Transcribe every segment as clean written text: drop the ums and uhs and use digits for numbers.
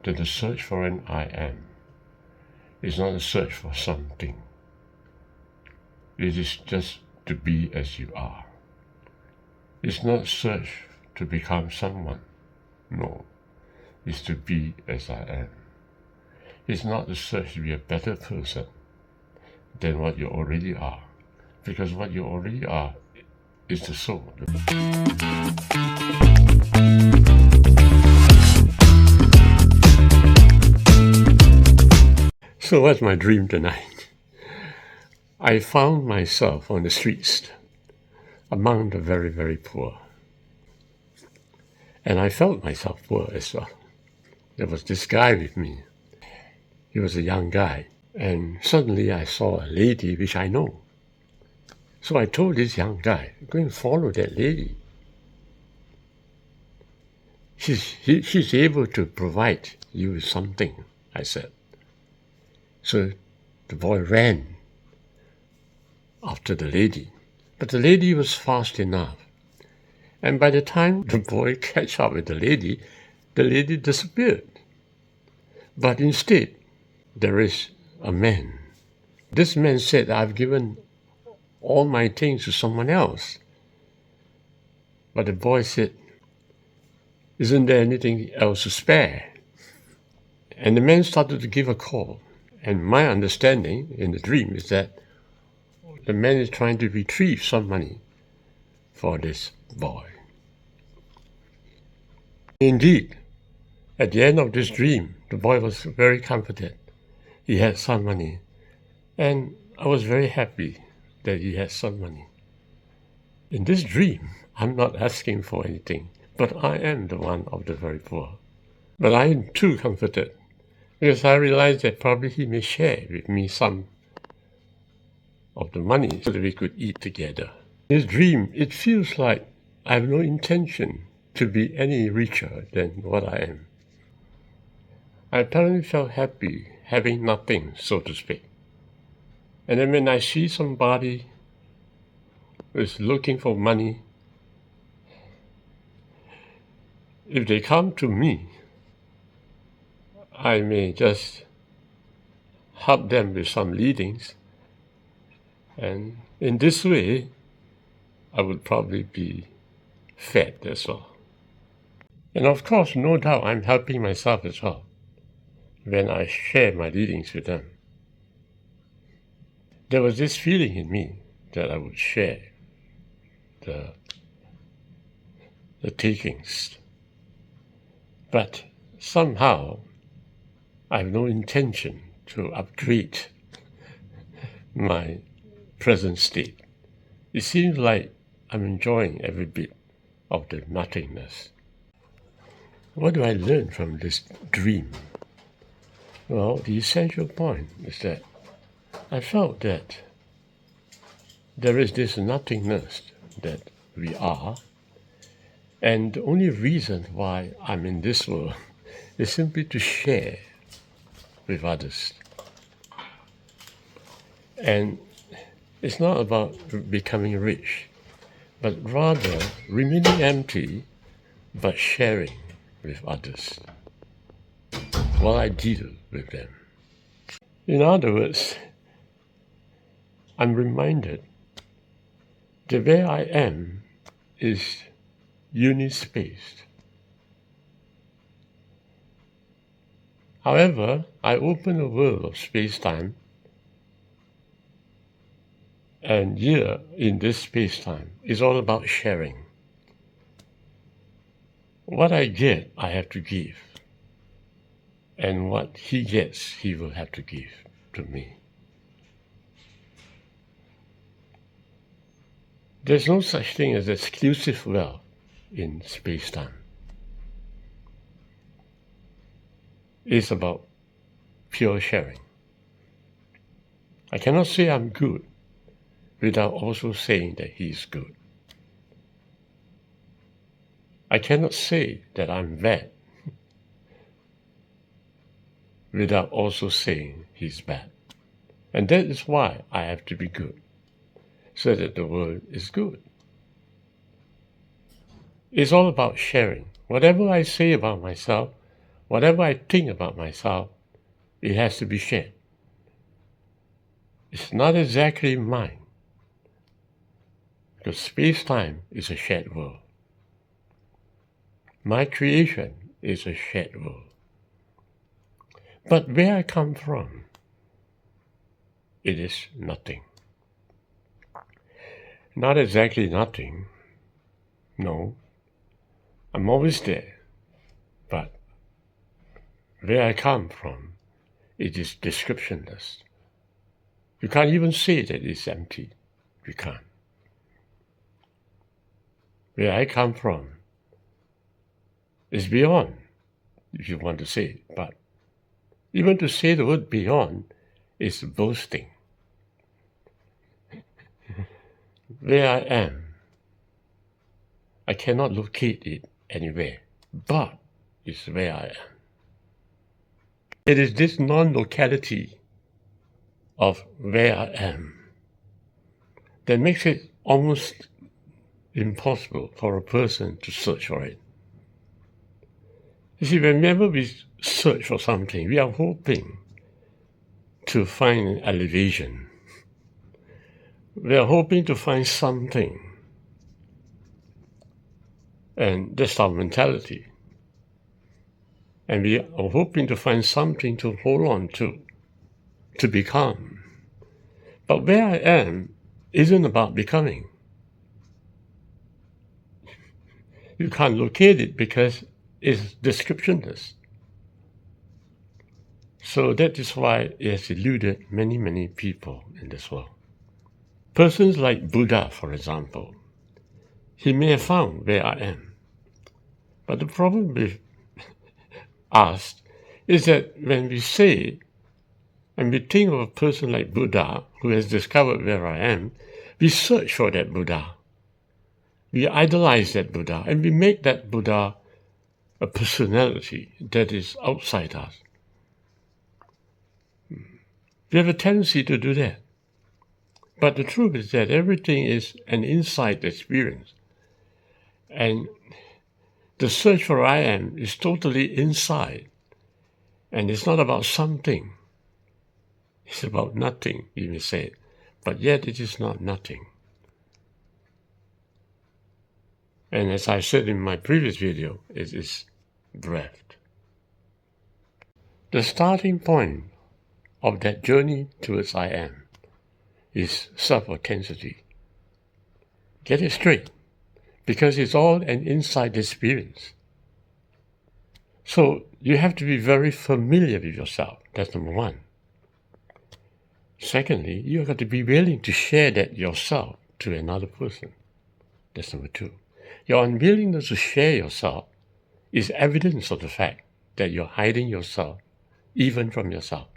that the search for an I am is not a search for something. It is just to be as you are. It's not a search to become someone. No, it's to be as I am. It's not a search to be a better person than what you already are, because what you already are is the soul. So what's my dream tonight? I found myself on the streets among the very, very poor. And I felt myself poor as well. There was this guy with me. He was a young guy. And suddenly I saw a lady which I know. So I told this young guy, go and follow that lady. She's able to provide you with something, I said. So the boy ran after the lady. But the lady was fast enough. And by the time the boy catch up with the lady disappeared. But instead, there is a man. This man said, I've given all my things to someone else. But the boy said, isn't there anything else to spare? And the man started to give a call. And my understanding in the dream is that the man is trying to retrieve some money for this boy. Indeed, at the end of this dream, the boy was very comforted. He had some money. And I was very happy that he had some money. In this dream, I'm not asking for anything, but I am the one of the very poor. But I am too comforted, because I realized that probably he may share with me some of the money so that we could eat together. In this dream, it feels like I have no intention to be any richer than what I am. I apparently felt happy having nothing, so to speak. And then when I see somebody who is looking for money, if they come to me, I may just help them with some leadings. And in this way, I would probably be fed as well. And of course, no doubt, I'm helping myself as well when I share my leadings with them. There was this feeling in me that I would share the takings. But somehow, I have no intention to upgrade my present state. It seems like I'm enjoying every bit of the nothingness. What do I learn from this dream? Well, the essential point is that I felt that there is this nothingness that we are, and the only reason why I'm in this world is simply to share with others. And it's not about becoming rich, but rather remaining empty, but sharing with others while I deal with them. In other words, I'm reminded that where I am is uni-spaced. However, I open a world of space-time, and here in this space-time is all about sharing. What I get, I have to give. And what he gets, he will have to give to me. There's no such thing as exclusive wealth in space-time. It's about pure sharing. I cannot say I'm good without also saying that he is good. I cannot say that I'm bad without also saying he's bad. And that is why I have to be good, so that the world is good. It's all about sharing. Whatever I say about myself, whatever I think about myself, it has to be shared. It's not exactly mine, because space-time is a shared world. My creation is a shared world. But where I come from, it is nothing. Not exactly nothing. No, I'm always there. But where I come from, it is descriptionless. You can't even say that it's empty. You can't. Where I come from is beyond, if you want to say it. But even to say the word beyond is boasting. Where I am, I cannot locate it anywhere, but it's where I am. It is this non-locality of where I am that makes it almost impossible for a person to search for it. You see, whenever we search for something, we are hoping to find an elevation. We are hoping to find something. And that's our mentality. And we are hoping to find something to hold on to become. But where I am isn't about becoming. You can't locate it because it's descriptionless. So that is why it has eluded many, many people in this world. Persons like Buddha, for example, he may have found where I am. But the problem with us is that when we say, and we think of a person like Buddha who has discovered where I am, we search for that Buddha. We idolize that Buddha, and we make that Buddha a personality that is outside us. We have a tendency to do that. But the truth is that everything is an inside experience. And the search for I am is totally inside. And it's not about something. It's about nothing, you may say. But yet it is not nothing. And as I said in my previous video, it is breath. The starting point of that journey towards I am is self-authenticity. Get it straight, because it's all an inside experience. So you have to be very familiar with yourself. That's number one. Secondly, you've got to be willing to share that yourself to another person. That's number two. Your unwillingness to share yourself is evidence of the fact that you're hiding yourself even from yourself.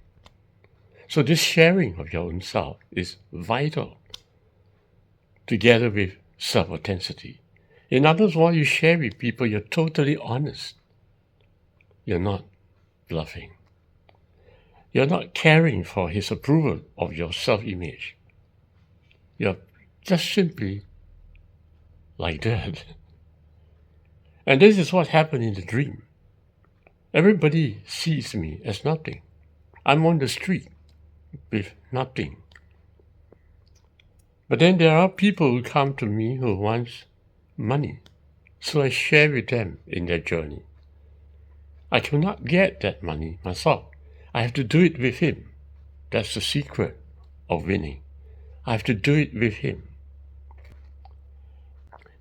So this sharing of your own self is vital, together with self-authenticity. In other words, while you share with people, you're totally honest. You're not bluffing. You're not caring for his approval of your self-image. You're just simply like that. And this is what happened in the dream. Everybody sees me as nothing. I'm on the street with nothing. But then there are people who come to me who want money. So I share with them in their journey. I cannot get that money myself. I have to do it with him. That's the secret of winning. I have to do it with him.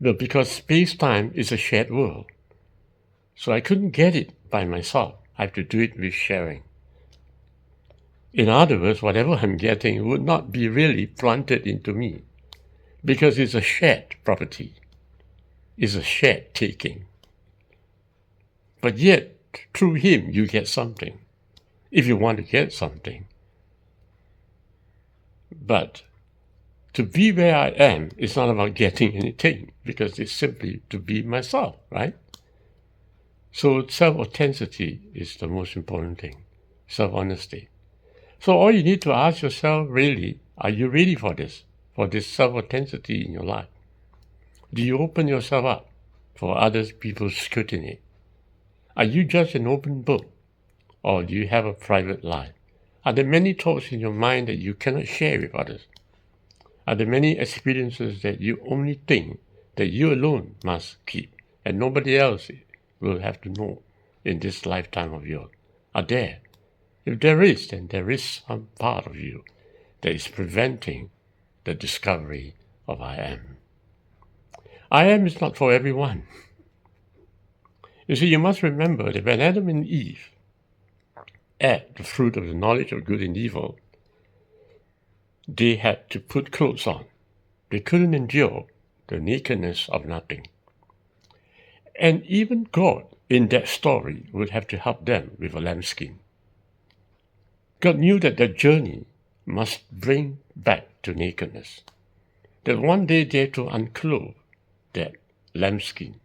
But because space-time is a shared world, so I couldn't get it by myself. I have to do it with sharing. In other words, whatever I'm getting would not be really planted into me, because it's a shared property. It's a shared taking. But yet, through him, you get something, if you want to get something. But to be where I am is not about getting anything, because it's simply to be myself, right? So self-authenticity is the most important thing, self-honesty. So all you need to ask yourself, really, are you ready for this self-authenticity in your life? Do you open yourself up for other people's scrutiny? Are you just an open book Or do you have a private life? Are there many thoughts in your mind that you cannot share with others? Are there many experiences that you only think that you alone must keep and nobody else will have to know in this lifetime of yours? Are there? If there is, then there is some part of you that is preventing the discovery of I am. I am is not for everyone. You see, you must remember that when Adam and Eve ate the fruit of the knowledge of good and evil, they had to put clothes on. They couldn't endure the nakedness of nothing. And even God, in that story, would have to help them with a lambskin. God knew that their journey must bring back to nakedness, that one day they had to unclothe that lambskin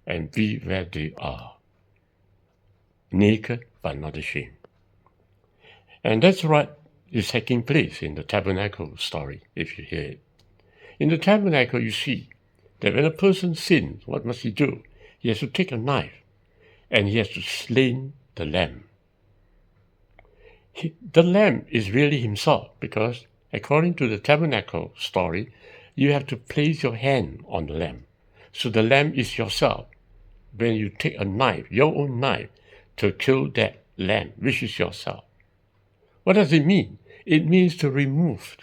and be where they are, naked but not ashamed. And that's what is taking place in the tabernacle story, if you hear it. In the tabernacle, you see that when a person sins, what must he do? He has to take a knife and he has to slay the lamb. The lamb is really himself, because according to the tabernacle story, you have to place your hand on the lamb. So the lamb is yourself. When you take a knife, your own knife, to kill that lamb, which is yourself. What does it mean? It means to remove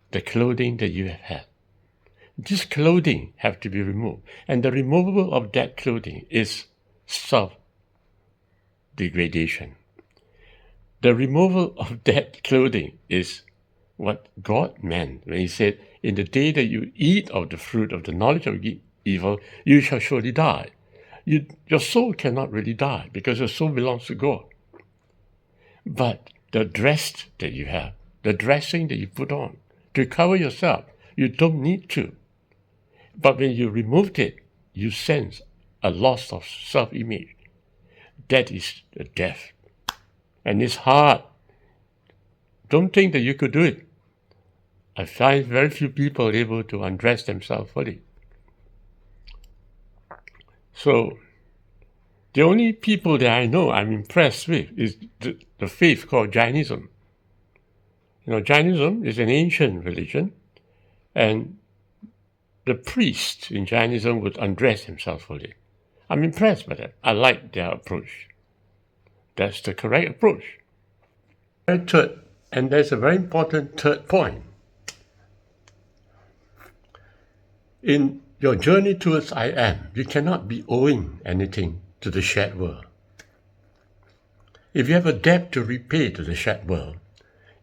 the clothing that you have had. This clothing have to be removed. And the removal of that clothing is self-degradation. The removal of that clothing is what God meant when he said, in the day that you eat of the fruit of the knowledge of evil, you shall surely die. Your soul cannot really die because your soul belongs to God. But the dress that you have, the dressing that you put on to cover yourself, you don't need to. But when you removed it, you sense a loss of self-image. That is the death. And it's hard. Don't think that you could do it. I find very few people able to undress themselves fully. So, the only people that I know I'm impressed with is the faith called Jainism. Jainism is an ancient religion, and the priest in Jainism would undress himself fully. I'm impressed by that. I like their approach. That's the correct approach. And there's a very important third point. In your journey towards I am, you cannot be owing anything to the shared world. If you have a debt to repay to the shared world,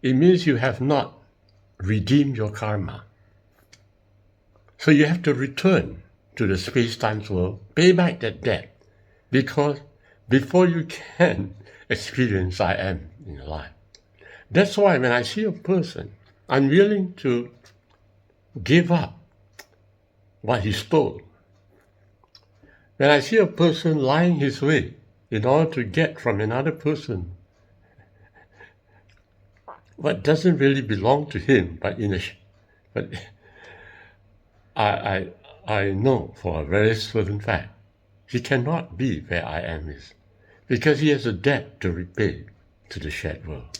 it means you have not redeemed your karma. So you have to return to the space-time world, pay back that debt, because before you can experience I am in your life. That's why when I see a person unwilling to give up what he stole, when I see a person lying his way in order to get from another person what doesn't really belong to him, but I know for a very certain fact he cannot be where I am is, because he has a debt to repay to the shared world.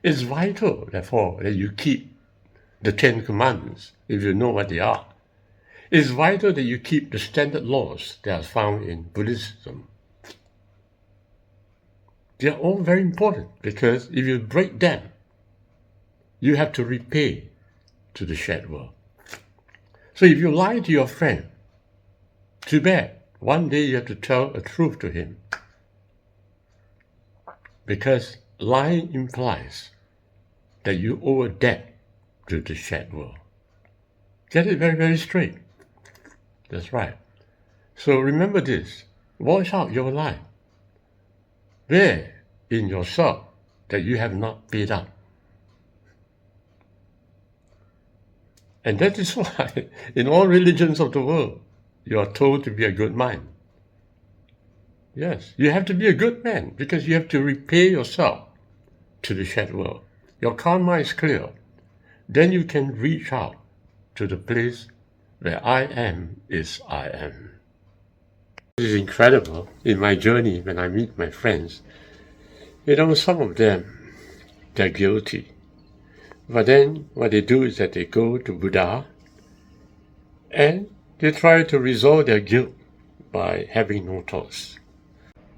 It's vital, therefore, that you keep the 10 Commandments, if you know what they are. It's vital that you keep the standard laws that are found in Buddhism. They are all very important, because if you break them, you have to repay to the shared world. So if you lie to your friend, too bad. One day you have to tell a truth to him. Because lying implies that you owe a debt to the shared world. Get it very, very straight. That's right. So remember this. Watch out your life. Where in yourself that you have not paid up. And that is why in all religions of the world, you are told to be a good man. Yes, you have to be a good man because you have to repay yourself to the shared world. Your karma is clear. Then you can reach out to the place where I am is I am. It is incredible in my journey when I meet my friends. Some of them, they're guilty. But then what they do is that they go to Buddha and they try to resolve their guilt by having no thoughts.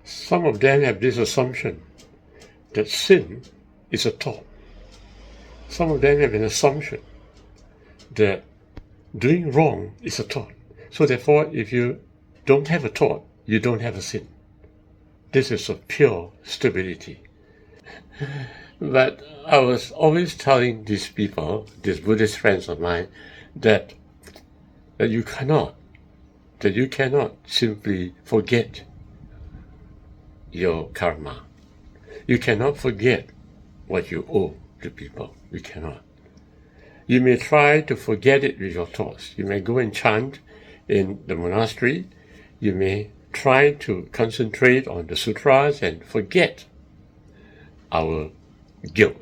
Some of them have this assumption that sin is a thought. Some of them have an assumption that doing wrong is a thought. So therefore, if you don't have a thought, you don't have a sin. This is a pure stupidity. But I was always telling these people, these Buddhist friends of mine, that you cannot simply forget your karma. You cannot forget what you owe to people. You cannot. You may try to forget it with your thoughts. You may go and chant in the monastery. You may try to concentrate on the sutras and forget our guilt,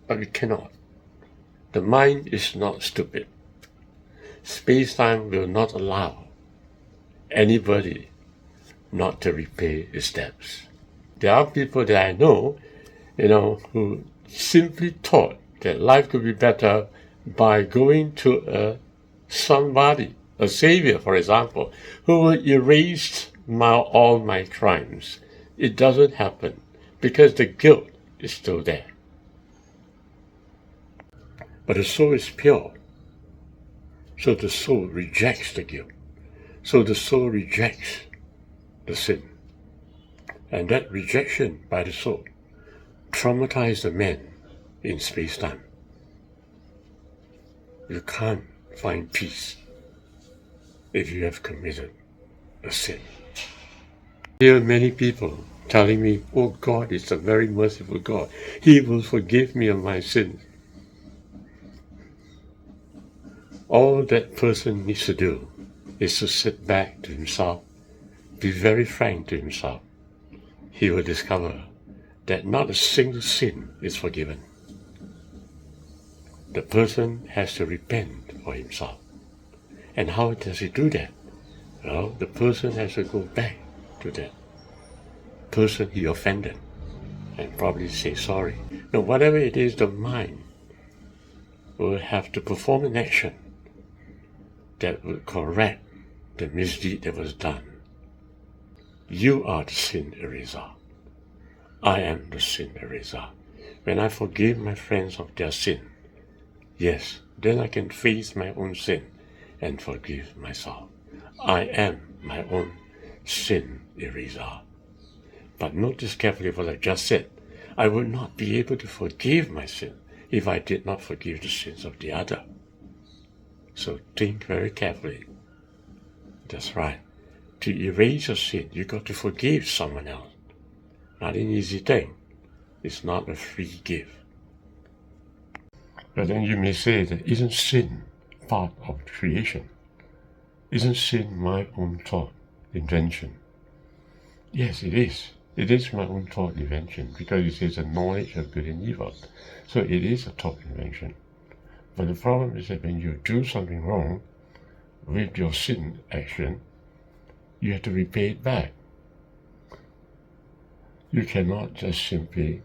but we cannot. The mind is not stupid. Space-time will not allow anybody not to repay its debts. There are people that I know, who simply thought that life could be better by going to somebody, a savior, for example, who will erase all my crimes. It doesn't happen because the guilt is still there. But the soul is pure. So the soul rejects the guilt. So the soul rejects the sin. And that rejection by the soul traumatizes the man in space-time. You can't find peace if you have committed a sin. There are many people telling me, oh, God is a very merciful God. He will forgive me of my sins. All that person needs to do is to sit back to himself, be very frank to himself. He will discover that not a single sin is forgiven. The person has to repent for himself. And how does he do that? Well, the person has to go back to that person he offended and probably say sorry. Now, whatever it is, the mind will have to perform an action that will correct the misdeed that was done. You are the sin eraser. I am the sin eraser. When I forgive my friends of their sin, yes, then I can face my own sin and forgive myself. I am my own sin eraser. But notice carefully what I just said. I would not be able to forgive my sin if I did not forgive the sins of the other. So think very carefully. That's right. To erase a sin, you got to forgive someone else. Not an easy thing. It's not a free gift. But then you may say that isn't sin part of creation? Isn't sin my own thought, invention? Yes, it is. It is my own thought invention because it is a knowledge of good and evil. So it is a thought invention. But the problem is that when you do something wrong with your sin action, you have to repay it back. You cannot just simply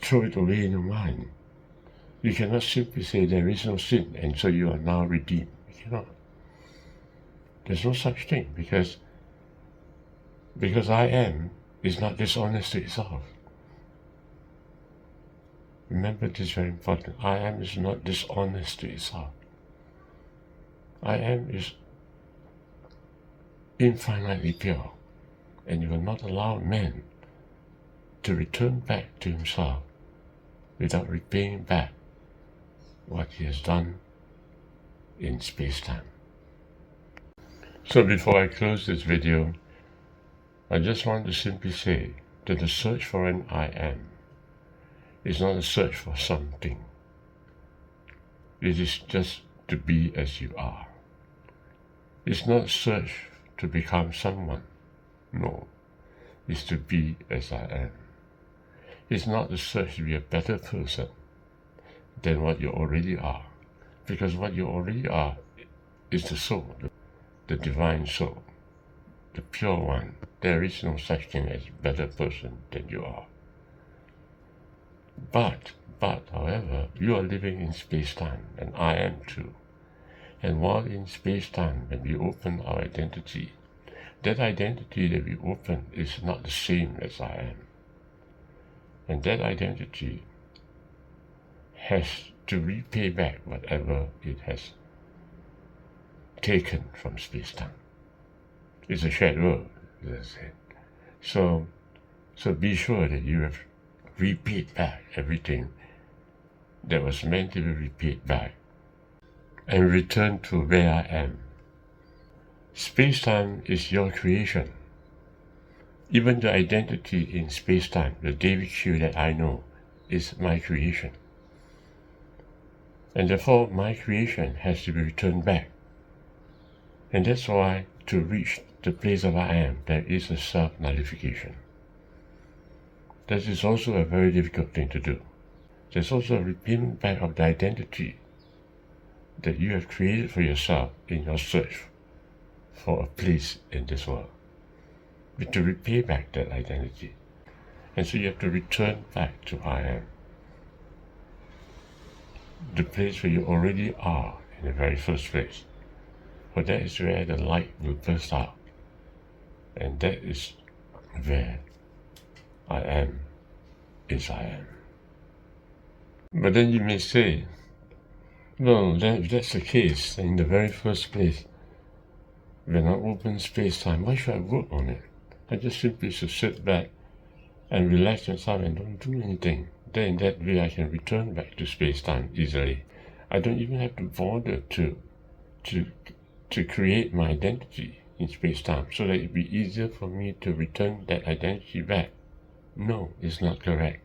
throw it away in your mind. You cannot simply say there is no sin and so you are now redeemed. You cannot. There's no such thing because I am is not dishonest to itself. Remember this very important. I am is not dishonest to itself. I am is infinitely pure, and you will not allow man to return back to himself without repaying back what he has done in space-time. So before I close this video, I just want to simply say that the search for an I am is not a search for something. It is just to be as you are. It's not a search to become someone. No, it's to be as I am. It's not a search to be a better person than what you already are, because what you already are is the soul. the divine soul, the pure one. There is no such thing as a better person than you are. But, however, you are living in space-time, and I am too. And while in space-time, when we open our identity, that identity that we open is not the same as I am. And that identity has to repay back whatever it has taken from space-time. It's a shared world, as I said. So be sure that you have repaid back everything that was meant to be repaid back and return to where I am. Space-time is your creation. Even the identity in space-time, the David Q that I know, is my creation. And therefore, my creation has to be returned back. And that's why, to reach the place of I am, there is a self-nullification. That is also a very difficult thing to do. There's also a repayment back of the identity that you have created for yourself in your search for a place in this world. But to repay back that identity. And so you have to return back to I am. The place where you already are in the very first place. For that is where the light will burst out. And that is where I am is I am. But then you may say, well, if that's the case, then in the very first place, when I open space-time, why should I work on it? I just simply should sit back and relax myself and don't do anything. Then in that way I can return back to space-time easily. I don't even have to bother to create my identity in space-time so that it'd be easier for me to return that identity back. No, it's not correct.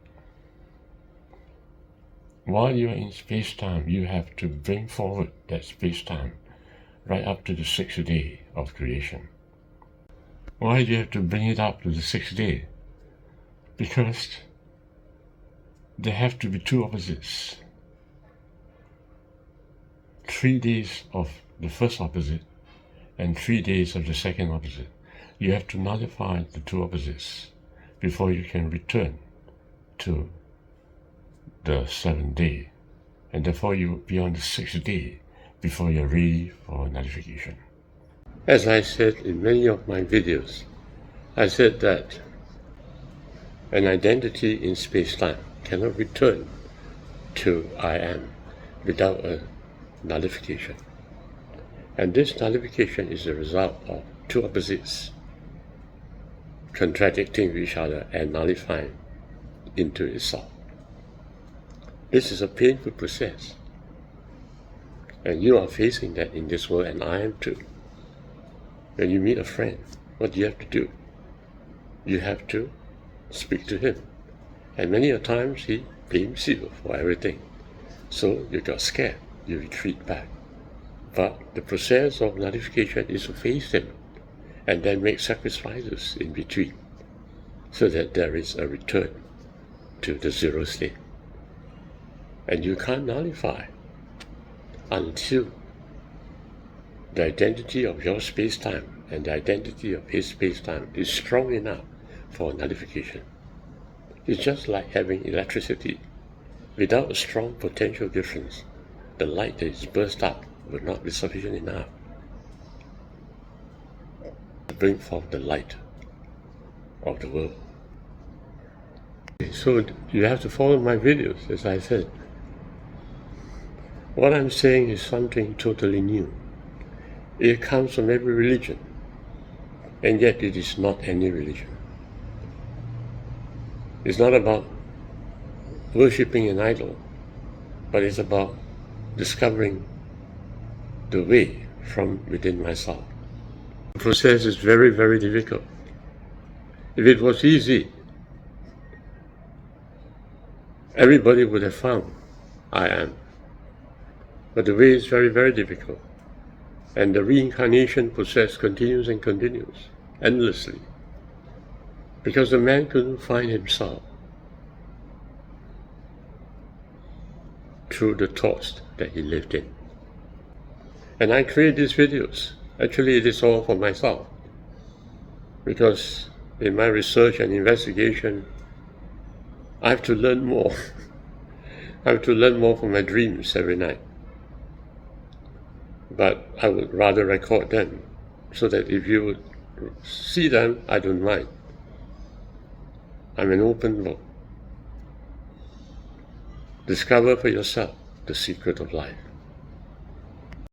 While you are in space-time, you have to bring forward that space-time right up to the 6th day of creation. Why do you have to bring it up to the 6th day? Because there have to be two opposites. 3 days of the first opposite and 3 days of the second opposite. You have to nullify the two opposites before you can return to the 7th day, and therefore you will be on the 6th day before you're ready for nullification. As I said in many of my videos, I said that an identity in space-time cannot return to I am without a nullification. And this nullification is the result of two opposites contradicting each other and nullifying into itself. This is a painful process. And you are facing that in this world, and I am too. When you meet a friend, what do you have to do? You have to speak to him. And many a times he blames you for everything. So you got scared, you retreat back. But the process of nullification is to face him and then make sacrifices in between so that there is a return to the zero state. And you can't nullify until the identity of your space-time and the identity of his space-time is strong enough for nullification. It's just like having electricity. Without a strong potential difference, the light that is burst up will not be sufficient enough to bring forth the light of the world. So you have to follow my videos, as I said. What I'm saying is something totally new. It comes from every religion, and yet it is not any religion. It's not about worshipping an idol, but it's about discovering the way from within myself. The process is very, very difficult. If it was easy, everybody would have found I am. But the way is very, very difficult. And the reincarnation process continues and continues, endlessly. Because the man couldn't find himself through the thoughts that he lived in. And I create these videos Actually, it is all for myself. Because in my research and investigation, I have to learn more. I have to learn more from my dreams every night. But I would rather record them so that if you would see them, I don't mind. I'm an open book. Discover for yourself the secret of life.